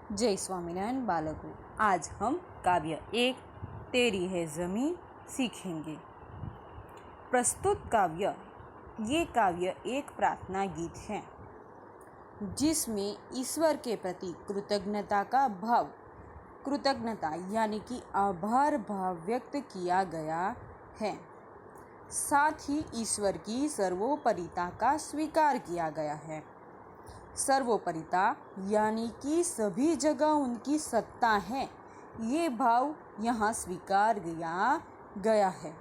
जय स्वामीनारायण बालकों, आज हम काव्य 1 तेरी है ज़मीं सीखेंगे। प्रस्तुत काव्य ये काव्य एक प्रार्थना गीत है जिसमें ईश्वर के प्रति कृतज्ञता का भाव, कृतज्ञता यानी कि आभार भाव व्यक्त किया गया है। साथ ही ईश्वर की सर्वोपरिता का स्वीकार किया गया है। सर्वोपरिता यानी कि सभी जगह उनकी सत्ता है, ये भाव यहाँ स्वीकार गया है।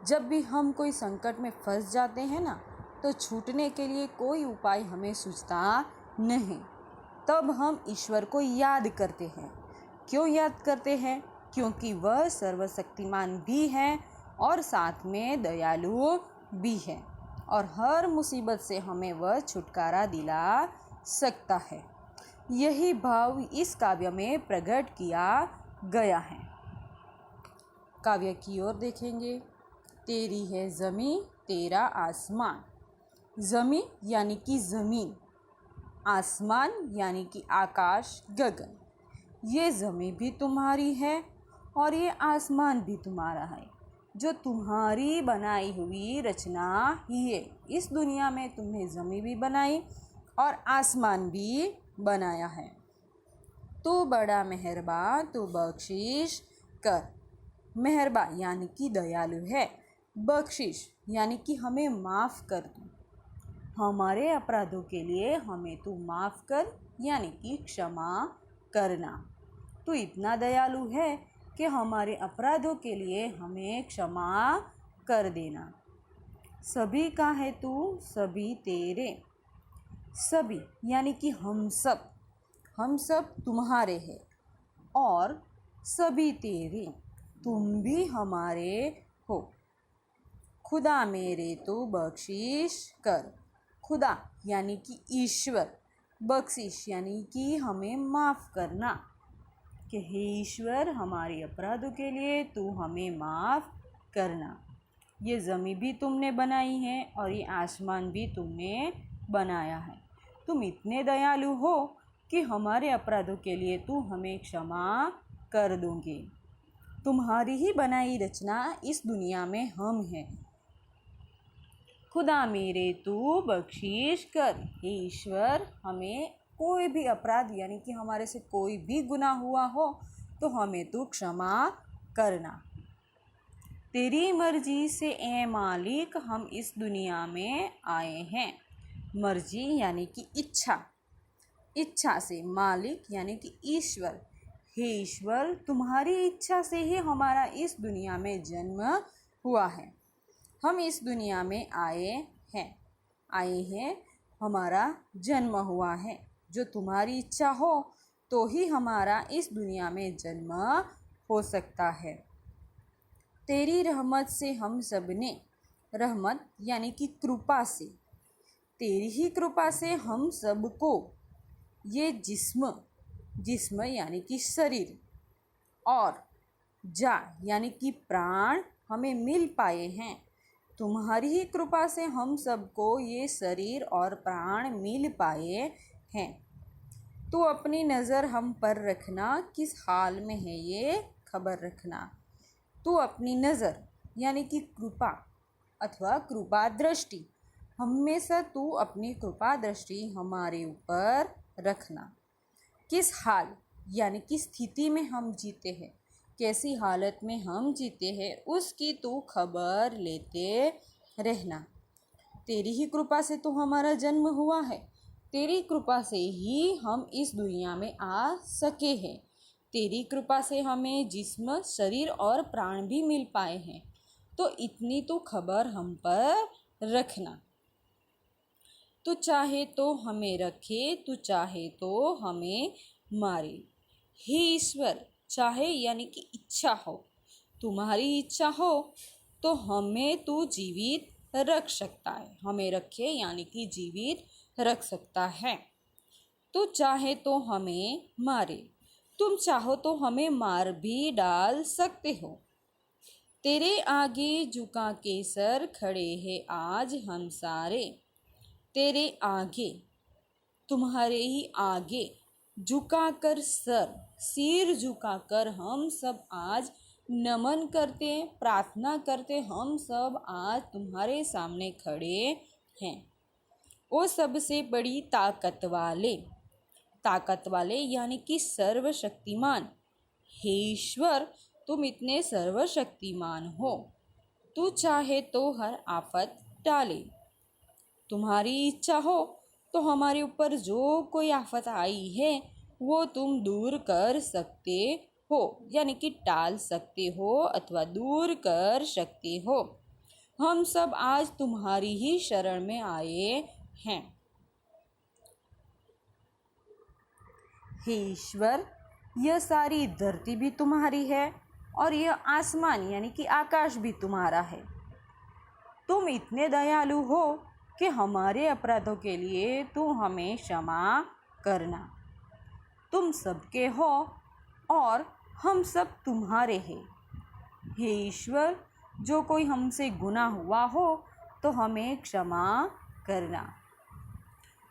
जब भी हम कोई संकट में फंस जाते हैं ना, तो छूटने के लिए कोई उपाय हमें सूझता नहीं। तब हम ईश्वर को याद करते हैं। क्यों याद करते हैं? क्योंकि वह सर्वशक्तिमान भी है और साथ में दयालु भी है और हर मुसीबत से हमें वह छुटकारा दिला सकता है। यही भाव इस काव्य में प्रकट किया गया है। काव्य की ओर देखेंगे। तेरी है ज़मीं तेरा आसमान। ज़मीं यानी कि ज़मीन, आसमान यानी कि आकाश गगन। ये ज़मीं भी तुम्हारी है और ये आसमान भी तुम्हारा है, जो तुम्हारी बनाई हुई रचना ही है। इस दुनिया में तुम्हें ज़मीं भी बनाई और आसमान भी बनाया है। तू बड़ा मेहरबान, तू बख्शिश कर। मेहरबान यानी कि दयालु है, बख्शिश यानी कि हमें माफ़ कर दो। हमारे अपराधों के लिए हमें तू माफ़ कर, यानी कि क्षमा करना। तू इतना दयालु है कि हमारे अपराधों के लिए हमें क्षमा कर देना। सभी का है तू, सभी तेरे। सभी यानी कि हम सब तुम्हारे हैं और सभी तेरे, तुम भी हमारे हो। खुदा मेरे तो बख्शिश कर। खुदा यानी कि ईश्वर, बख्शिश यानी कि हमें माफ़ करना, कि हे ईश्वर हमारे अपराधों के लिए तू हमें माफ़ करना। ये ज़मीं भी तुमने बनाई है और ये आसमान भी तुमने बनाया है। तुम इतने दयालु हो कि हमारे अपराधों के लिए तू हमें क्षमा कर दोगे। तुम्हारी ही बनाई रचना इस दुनिया में हम हैं। खुदा मेरे तू बख्शिश कर। हे ईश्वर, हमें कोई भी अपराध यानी कि हमारे से कोई भी गुनाह हुआ हो तो हमें तू क्षमा करना। तेरी मर्जी से ए मालिक हम इस दुनिया में आए हैं। मर्जी यानी कि इच्छा, इच्छा से मालिक यानी कि ईश्वर। हे ईश्वर, तुम्हारी इच्छा से ही हमारा इस दुनिया में जन्म हुआ है। हम इस दुनिया में आए हैं, हमारा जन्म हुआ है। जो तुम्हारी इच्छा हो तो ही हमारा इस दुनिया में जन्म हो सकता है। तेरी रहमत से हम सब ने, रहमत यानी कि कृपा से, तेरी ही कृपा से हम सबको ये जिस्म यानी कि शरीर और जा यानी कि प्राण हमें मिल पाए हैं। तुम्हारी ही कृपा से हम सबको ये शरीर और प्राण मिल पाए हैं। तो अपनी नज़र हम पर रखना, किस हाल में है ये खबर रखना। तो अपनी नज़र यानी कि कृपा अथवा कृपा दृष्टि, हमेशा तू अपनी कृपा दृष्टि हमारे ऊपर रखना। किस हाल यानी कि स्थिति में हम जीते हैं, कैसी हालत में हम जीते हैं, उसकी तू खबर लेते रहना। तेरी ही कृपा से तो हमारा जन्म हुआ है। तेरी कृपा से ही हम इस दुनिया में आ सके हैं। तेरी कृपा से हमें जिस्म, शरीर और प्राण भी मिल पाए हैं। तो इतनी तो खबर हम पर रखना। तू चाहे तो हमें रखे, तू चाहे तो हमें मारे। हे ईश्वर, चाहे यानी कि इच्छा हो, तुम्हारी इच्छा हो तो हमें तू जीवित रख सकता है। हमें रखे यानी कि जीवित रख सकता है। तू चाहे तो हमें मारे, तुम चाहो तो हमें मार भी डाल सकते हो। तेरे आगे झुका के सर खड़े हैं आज हम सारे। तेरे आगे, तुम्हारे ही आगे झुकाकर सिर झुकाकर हम सब आज नमन करते, प्रार्थना करते, हम सब आज तुम्हारे सामने खड़े हैं। वो सबसे बड़ी ताकत वाले यानी कि सर्वशक्तिमान, हे ईश्वर तुम इतने सर्वशक्तिमान हो, तू चाहे तो हर आफत टाले। तुम्हारी इच्छा हो तो हमारे ऊपर जो कोई आफत आई है वो तुम दूर कर सकते हो, यानी कि टाल सकते हो अथवा दूर कर सकते हो। हम सब आज तुम्हारी ही शरण में आए हैं। हे ईश्वर, यह सारी धरती भी तुम्हारी है और यह आसमान यानी कि आकाश भी तुम्हारा है। तुम इतने दयालु हो कि हमारे अपराधों के लिए तुम हमें क्षमा करना। तुम सबके हो और हम सब तुम्हारे हैं। हे ईश्वर, जो कोई हमसे गुनाह हुआ हो तो हमें क्षमा करना।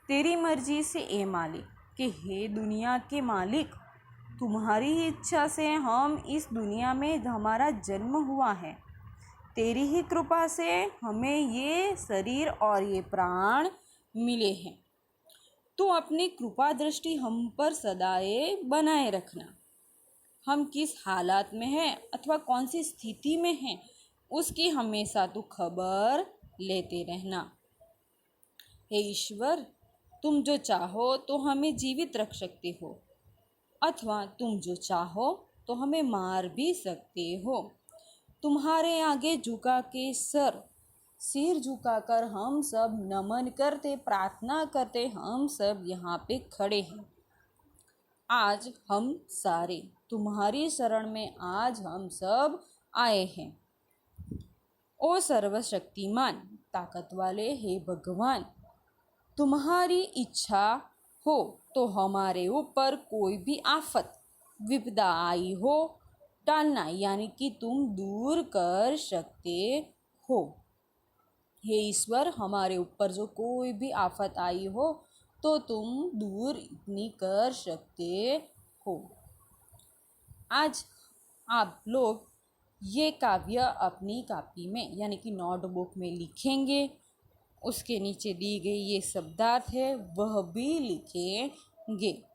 तेरी मर्जी से ए मालिक कि हे दुनिया के मालिक, तुम्हारी इच्छा से हम इस दुनिया में हमारा जन्म हुआ है। तेरी ही कृपा से हमें ये शरीर और ये प्राण मिले हैं। तो अपनी कृपा दृष्टि हम पर सदाए बनाए रखना। हम किस हालात में हैं अथवा कौन सी स्थिति में हैं उसकी हमेशा तू खबर लेते रहना। हे ईश्वर, तुम जो चाहो तो हमें जीवित रख सकते हो अथवा तुम जो चाहो तो हमें मार भी सकते हो। तुम्हारे आगे झुका के सिर झुकाकर हम सब नमन करते, प्रार्थना करते, हम सब यहाँ पे खड़े हैं। आज हम सारे तुम्हारी शरण में आज हम सब आए हैं। ओ सर्वशक्तिमान, ताकत वाले हे भगवान, तुम्हारी इच्छा हो तो हमारे ऊपर कोई भी आफत विपदा आई हो टालना, यानी कि तुम दूर कर सकते हो। हे ईश्वर, हमारे ऊपर जो कोई भी आफत आई हो तो तुम दूर इतनी कर सकते हो। आज आप लोग ये काव्य अपनी कॉपी में यानी कि नोटबुक में लिखेंगे। उसके नीचे दी गई ये शब्दार्थ है वह भी लिखेंगे।